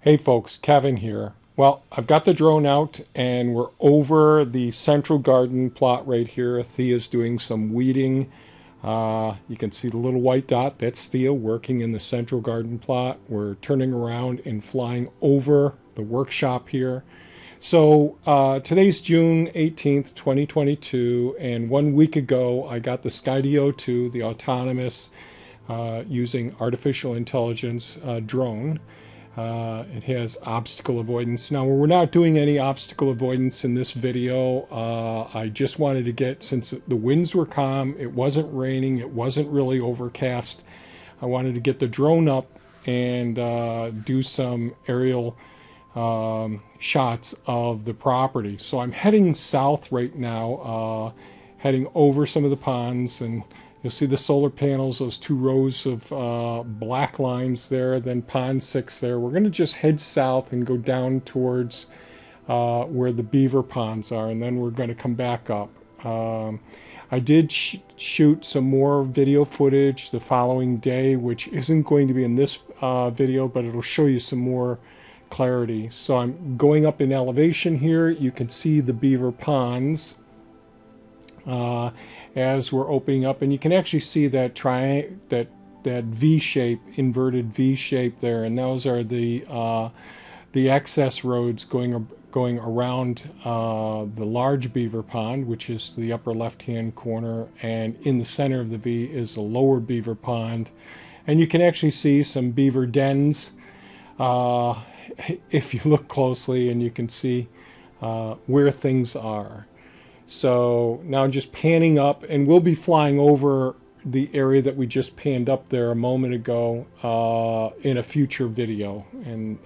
Hey folks, Kevin here. Well, I've got the drone out and we're over the central garden plot right here. Thea's doing some weeding. You can see the little white dot. That's Thea working in the central garden plot. We're turning around and flying over the workshop here. So today's June 18th, 2022, and 1 week ago I got the Skydio 2, the autonomous using artificial intelligence drone. It has obstacle avoidance. Now, we're not doing any obstacle avoidance in this video. I just wanted to get, since the winds were calm, it wasn't raining, it wasn't really overcast, I wanted to get the drone up and do some aerial shots of the property. So I'm heading south right now, heading over some of the ponds, and you'll see the solar panels, those two rows of black lines there, then pond 6 there. We're going to just head south and go down towards where the beaver ponds are, and then we're going to come back up. I did shoot some more video footage the following day, which isn't going to be in this video, but it'll show you some more clarity. So I'm going up in elevation here. You can see the beaver ponds as we're opening up, and you can actually see that that V shape, inverted V shape there, and those are the access roads going around the large beaver pond, which is the upper left hand corner, and in the center of the V is the lower beaver pond, and you can actually see some beaver dens if you look closely, and you can see where things are. So now just panning up, and we'll be flying over the area that we just panned up there a moment ago in a future video. And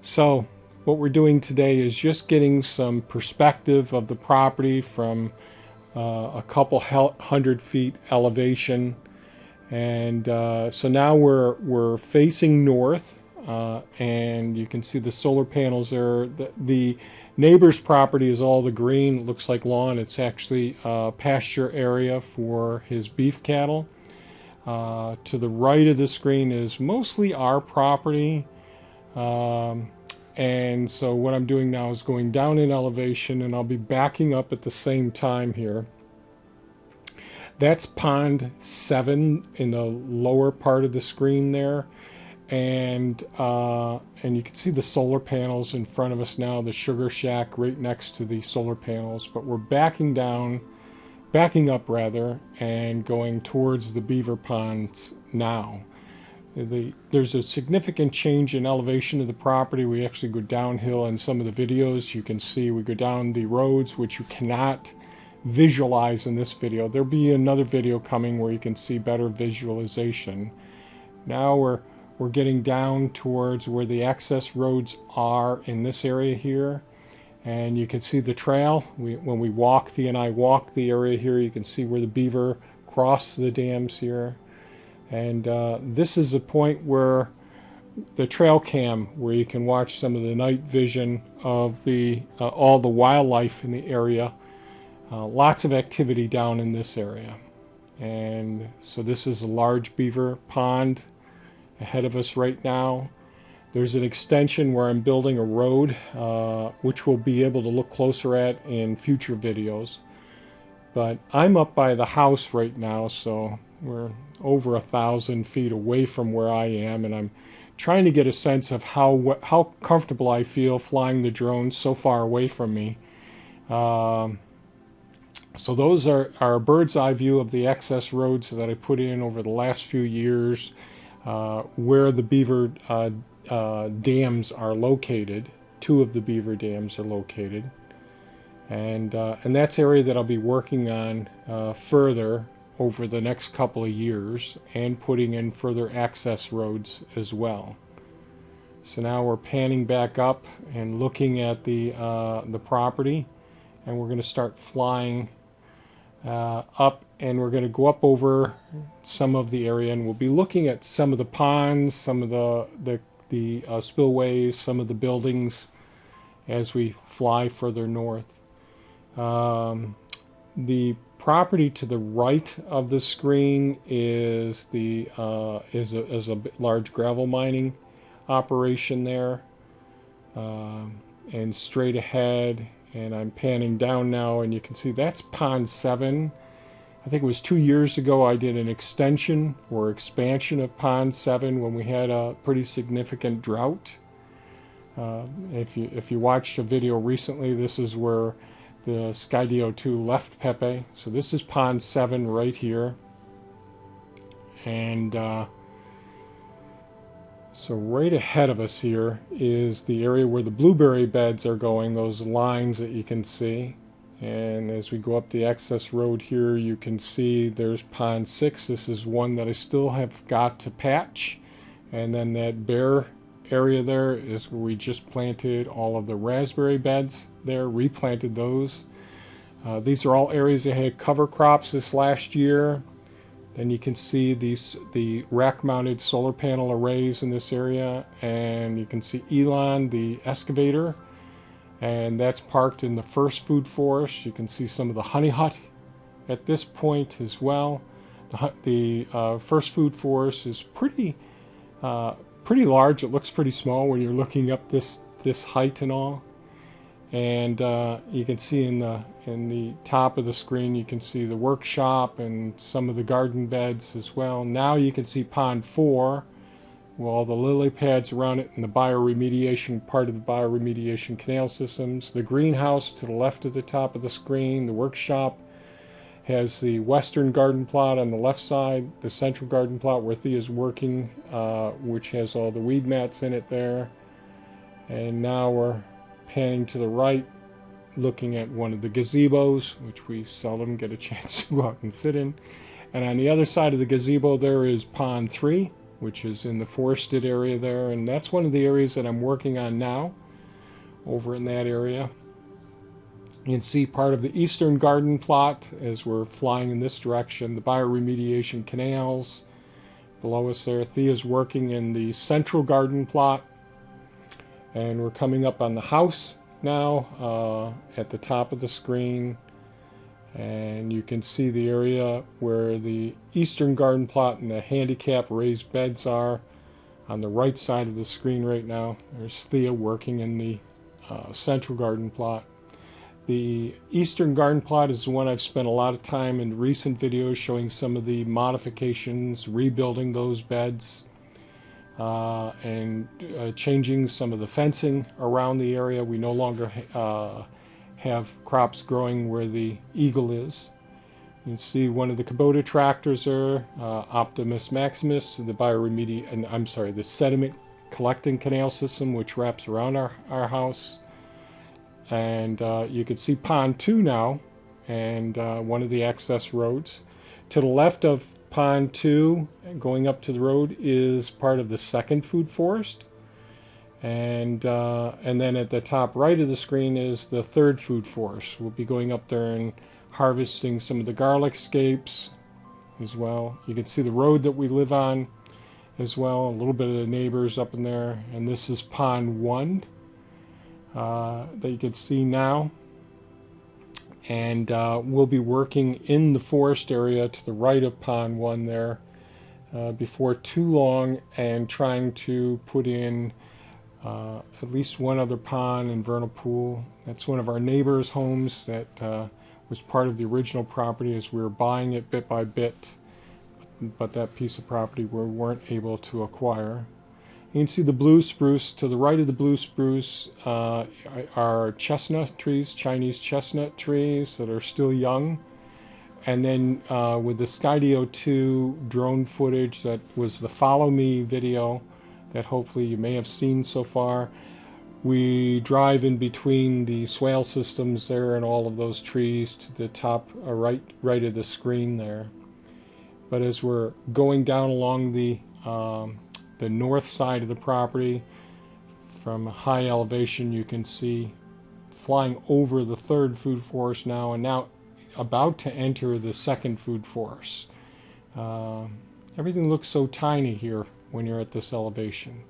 so what we're doing today is just getting some perspective of the property from a couple hundred feet elevation. And so now we're facing north, and you can see the solar panels there. The neighbor's property is all the green. It looks like lawn. It's actually a pasture area for his beef cattle. To the right of the screen is mostly our property. And so what I'm doing now is going down in elevation, and I'll be backing up at the same time here. That's pond 7 in the lower part of the screen there. And you can see the solar panels in front of us now, the sugar shack right next to the solar panels. But we're backing up rather, and going towards the beaver ponds now. There's a significant change in elevation of the property. We actually go downhill in some of the videos. You can see we go down the roads, which you cannot visualize in this video. There'll be another video coming where you can see better visualization. Now we're getting down towards where the access roads are in this area here, and you can see the trail. When we walk, Thea and I walk the area here, you can see where the beaver cross the dams here. And this is a point where the trail cam, where you can watch some of the night vision of the all the wildlife in the area. Lots of activity down in this area. And so this is a large beaver pond ahead of us right now. There's an extension where I'm building a road, which we'll be able to look closer at in future videos. But I'm up by the house right now, so we're over 1,000 feet away from where I am, and I'm trying to get a sense of how comfortable I feel flying the drone so far away from me. So those are a bird's eye view of the access roads that I put in over the last few years, where the beaver dams are located. 2 of the beaver dams are located, and that's area that I'll be working on further over the next couple of years, and putting in further access roads as well. So now we're panning back up and looking at the property, and we're going to start flying up, and we're going to go up over some of the area, and we'll be looking at some of the ponds, some of the spillways, some of the buildings as we fly further north. The property to the right of the screen is a large gravel mining operation there, and straight ahead, and I'm panning down now, and you can see that's pond 7. I think it was 2 years ago I did an extension or expansion of pond 7 when we had a pretty significant drought. If you watched a video recently, this is where the Skydio 2 left Pepe. So this is pond 7 right here. And so right ahead of us here is the area where the blueberry beds are going, those lines that you can see. And as we go up the access road here, you can see there's pond 6. This is one that I still have got to patch. And then that bare area there is where we just planted all of the raspberry beds there, replanted those. These are all areas that had cover crops this last year. Then you can see the rack-mounted solar panel arrays in this area, and you can see Elon, the excavator, and that's parked in the first food forest. You can see some of the honey hut at this point as well. The first food forest is pretty large. It looks pretty small when you're looking up this height and all. And you can see in the top of the screen, you can see the workshop and some of the garden beds as well. Now you can see pond 4, with all the lily pads around it, and the bioremediation, part of the bioremediation canal systems. The greenhouse to the left of the top of the screen. The workshop has the western garden plot on the left side, the central garden plot where Thea's working, which has all the weed mats in it there. And now we're panning to the right, looking at one of the gazebos, which we seldom get a chance to go out and sit in. And on the other side of the gazebo there is pond 3, which is in the forested area there, and that's one of the areas that I'm working on now, over in that area. You can see part of the eastern garden plot as we're flying in this direction, the bioremediation canals below us there. Thea's working in the central garden plot, and we're coming up on the house now at the top of the screen, and you can see the area where the eastern garden plot and the handicap raised beds are on the right side of the screen right now. There's Thea working in the central garden plot. The eastern garden plot is the one I've spent a lot of time in recent videos showing some of the modifications, rebuilding those beds, and changing some of the fencing around the area. We no longer have crops growing where the eagle is. You can see one of the Kubota tractors there, Optimus Maximus, the sediment collecting canal system which wraps around our house. And you can see pond 2 now, and one of the access roads. To the left of pond 2, going up to the road, is part of the second food forest. And then at the top right of the screen is the third food forest. We'll be going up there and harvesting some of the garlic scapes as well. You can see the road that we live on as well, a little bit of the neighbors up in there. And this is pond 1 that you can see now. And we'll be working in the forest area to the right of pond 1 there before too long, and trying to put in at least one other pond and vernal pool. That's one of our neighbors' homes that was part of the original property as we were buying it bit by bit, but that piece of property we weren't able to acquire. You can see the blue spruce. To the right of the blue spruce are chestnut trees, Chinese chestnut trees that are still young. And then with the Skydio 2 drone footage, that was the Follow Me video that hopefully you may have seen so far, we drive in between the swale systems there and all of those trees to the top right of the screen there. But as we're going down along the north side of the property from a high elevation, you can see flying over the third food forest now, and now about to enter the second food forest. Everything looks so tiny here when you're at this elevation.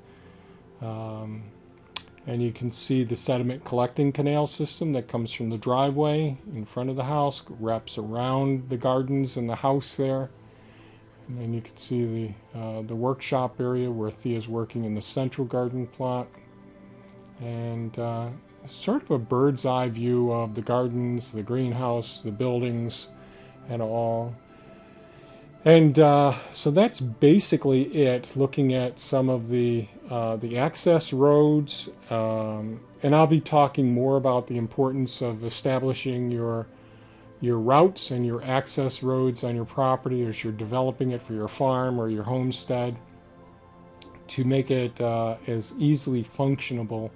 And you can see the sediment collecting canal system that comes from the driveway in front of the house, wraps around the gardens and the house there. And then you can see the workshop area where Thea's working in the central garden plot. And sort of a bird's eye view of the gardens, the greenhouse, the buildings, and all. And so that's basically it, looking at some of the access roads. And I'll be talking more about the importance of establishing your routes and your access roads on your property as you're developing it for your farm or your homestead, to make it as easily functional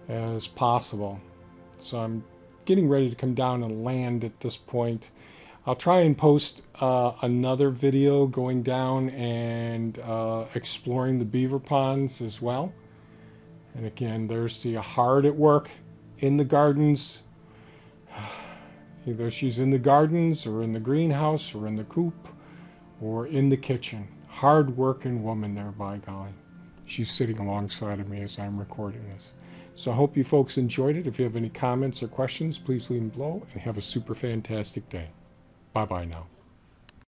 as possible. So I'm getting ready to come down and land at this point. I'll try and post another video going down and exploring the beaver ponds as well. And again, there's Thea hard at work in the gardens. Either she's in the gardens or in the greenhouse or in the coop or in the kitchen. Hard working woman there, by golly. She's sitting alongside of me as I'm recording this. So I hope you folks enjoyed it. If you have any comments or questions, please leave them below, and have a super fantastic day. Bye-bye now.